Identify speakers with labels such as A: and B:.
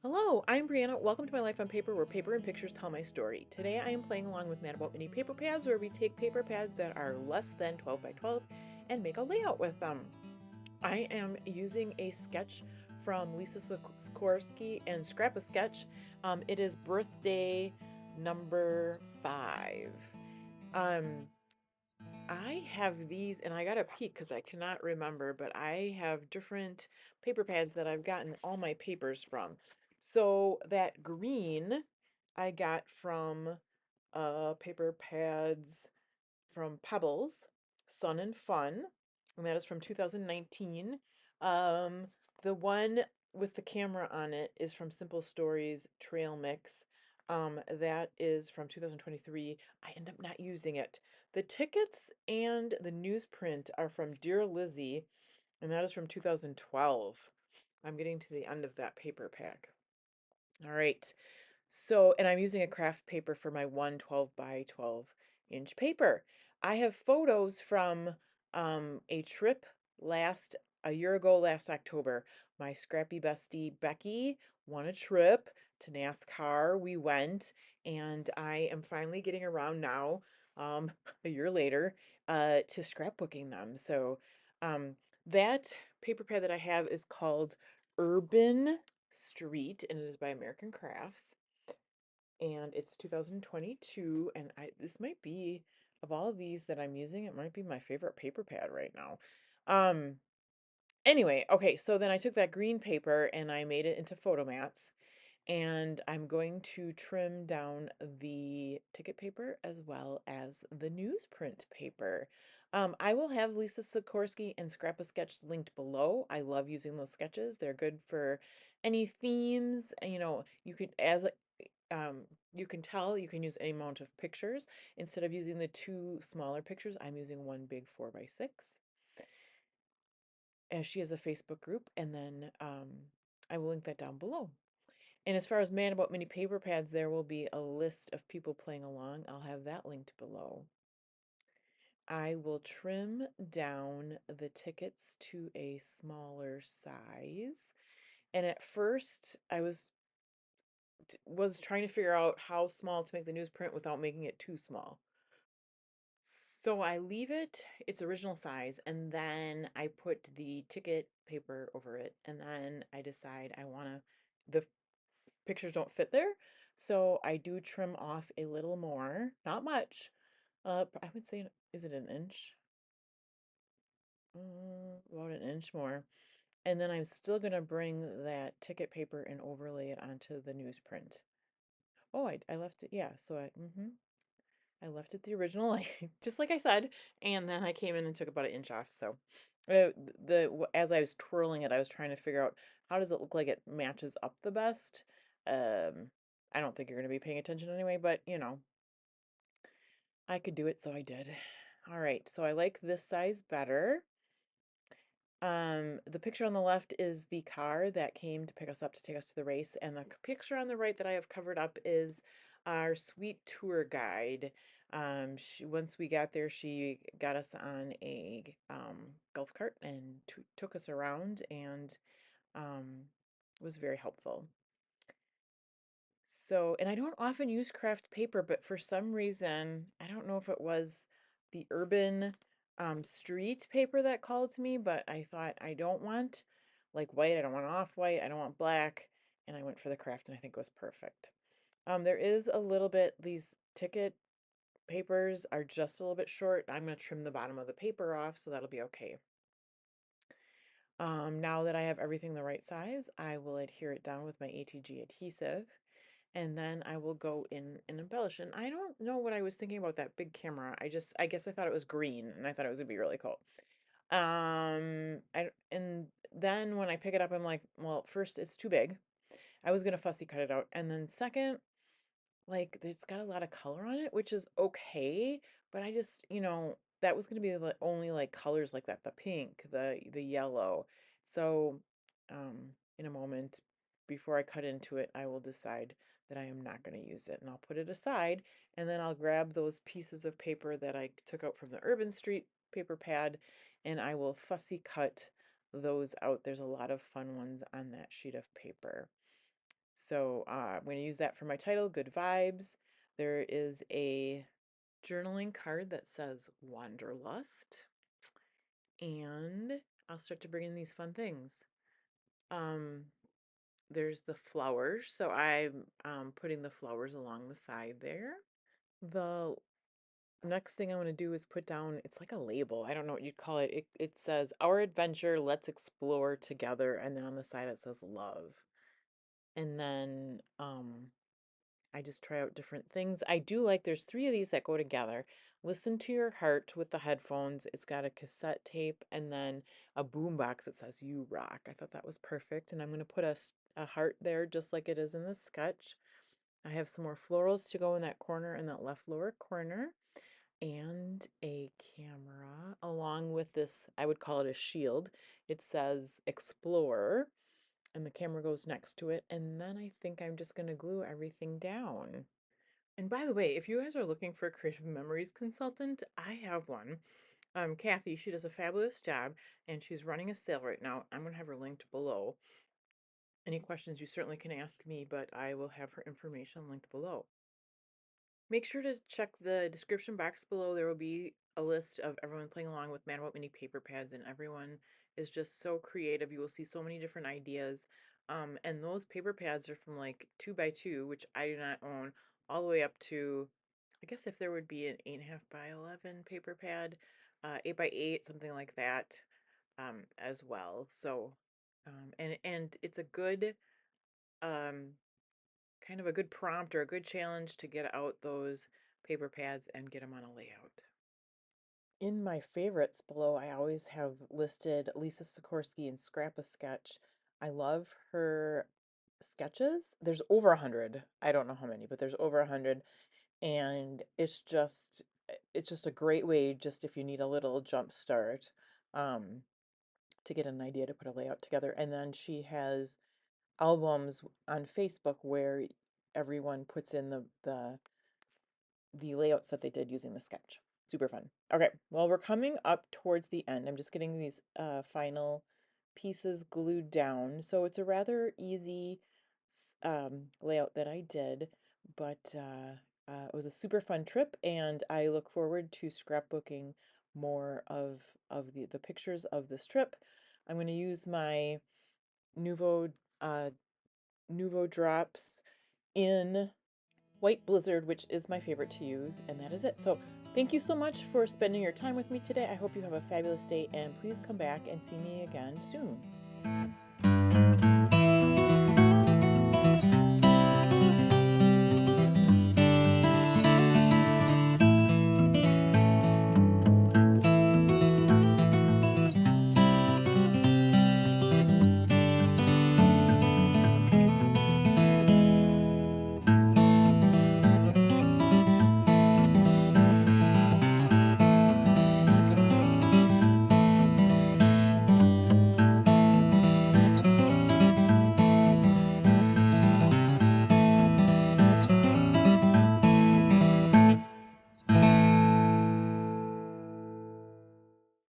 A: Hello, I'm Brianna. Welcome to my life on paper, where paper and pictures tell my story. Today I am playing along with Mad About Mini paper pads, where we take paper pads that are less than 12 by 12 and make a layout with them. I am using a sketch from Lisa Sikorsky and Scrap a Sketch. It is birthday number 5. Um, I have these, and I gotta peek because I cannot remember, but I have different paper pads that I've gotten all my papers from. So that green I got from paper pads from Pebbles, Sun and Fun, and that is from 2019. Um, the one with the camera on it is from Simple Stories Trail Mix. That is from 2023. I end up not using it. The tickets and the newsprint are from Dear Lizzie, and that is from 2012. I'm getting to the end of that paper pack. All right. So, and I'm using a craft paper for my 112 by 12-inch paper. I have photos from a trip a year ago, last October. My scrappy bestie Becky won a trip to NASCAR. We went, and I am finally getting around now, a year later, to scrapbooking them. So, that paper pad that I have is called Urban Street, and it is by American Crafts, and it's 2022, and I this might be, of all of these that I'm using, it might be my favorite paper pad right now. Um anyway, okay, so then I took that green paper and I made it into photo mats, and I'm going to trim down the ticket paper as well as the newsprint paper. I will have Lisa Sikorsky and Scrap a Sketch linked below. I love using those sketches. They're good for any themes. You could, um, you can tell you can use any amount of pictures. Instead of using the two smaller pictures, I'm using one big 4x6. As she has a Facebook group, and then I will link that down below. And as far as Man About Mini paper pads, there will be a list of people playing along. I'll have that linked below. I will trim down the tickets to a smaller size. And at first, I was trying to figure out how small to make the newsprint without making it too small. So I leave it its original size, and then I put the ticket paper over it, and then I decide the pictures don't fit there, so I do trim off a little more, not much. I would say, is it an inch? About an inch more. And then I'm still gonna bring that ticket paper and overlay it onto the newsprint. Oh, I left it, yeah, so I left it the original, like, just like I said, and then I came in and took about an inch off. So, as I was twirling it, I was trying to figure out how does it look like it matches up the best. Um, I don't think you're going to be paying attention anyway, but I could do it, so I did. All right, so I like this size better. The picture on the left is the car that came to pick us up to take us to the race, and the picture on the right that I have covered up is our sweet tour guide. Once we got there, she got us on a golf cart and took us around, and was very helpful. So, and I don't often use craft paper, but for some reason, I don't know if it was the urban street paper that called to me, but I thought I don't want like white, I don't want off-white, I don't want black, and I went for the craft, and I think it was perfect. There is a little bit, these ticket papers are just a little bit short. I'm going to trim the bottom of the paper off, so that'll be okay. Now that I have everything the right size, I will adhere it down with my ATG adhesive, and then I will go in and embellish. And I don't know what I was thinking about that big camera. I guess I thought it was green, and I thought it was gonna be really cool. And then when I pick it up, I'm like, well, first, it's too big. I was gonna fussy cut it out, and then second, like, it's got a lot of color on it, which is okay, but I just, that was gonna be the only like colors like that, the pink, the yellow. So, in a moment, before I cut into it, I will decide that I am not gonna use it, and I'll put it aside, and then I'll grab those pieces of paper that I took out from the Urban Street paper pad, and I will fussy cut those out. There's a lot of fun ones on that sheet of paper. So I'm going to use that for my title, Good Vibes. There is a journaling card that says Wanderlust. And I'll start to bring in these fun things. There's the flowers. So I'm putting the flowers along the side there. The next thing I'm going to do is put down, it's like a label. I don't know what you'd call it. It says, Our Adventure, Let's Explore Together. And then on the side it says Love. And then I just try out different things. I do like, there's 3 of these that go together. Listen to Your Heart with the headphones. It's got a cassette tape and then a boom box that says You Rock. I thought that was perfect. And I'm going to put a heart there just like it is in the sketch. I have some more florals to go in that corner, in that left lower corner, and a camera along with this, I would call it a shield. It says Explore, and the camera goes next to it. And then I think I'm just going to glue everything down. And by the way, if you guys are looking for a creative memories consultant, I have one. Kathy, she does a fabulous job, and she's running a sale right now. I'm going to have her linked below. Any questions you certainly can ask me, but I will have her information linked below. Make sure to check the description box below. There will be a list of everyone playing along with Mad About Mini paper pads, and everyone is just so creative. You will see so many different ideas. And those paper pads are from like 2x2, which I do not own, all the way up to, I guess if there would be an 8.5 by 11 paper pad, 8x8, something like that, as well. So, and it's a good, um, kind of a good prompt or a good challenge to get out those paper pads and get them on a layout. In my favorites below, I always have listed Lisa Sikorsky and Scrap a Sketch. I love her sketches. There's over 100. I don't know how many, but there's over 100. And it's just a great way, just if you need a little jump start, um, to get an idea to put a layout together. And then she has albums on Facebook where everyone puts in the layouts that they did using the sketch. Super fun. Okay, well, we're coming up towards the end. I'm just getting these final pieces glued down. So it's a rather easy layout that I did, but it was a super fun trip, and I look forward to scrapbooking more of the pictures of this trip. I'm going to use my Nuvo uh, Nuvo drops in White Blizzard, which is my favorite to use, and that is it. So thank you so much for spending your time with me today. I hope you have a fabulous day, and please come back and see me again soon.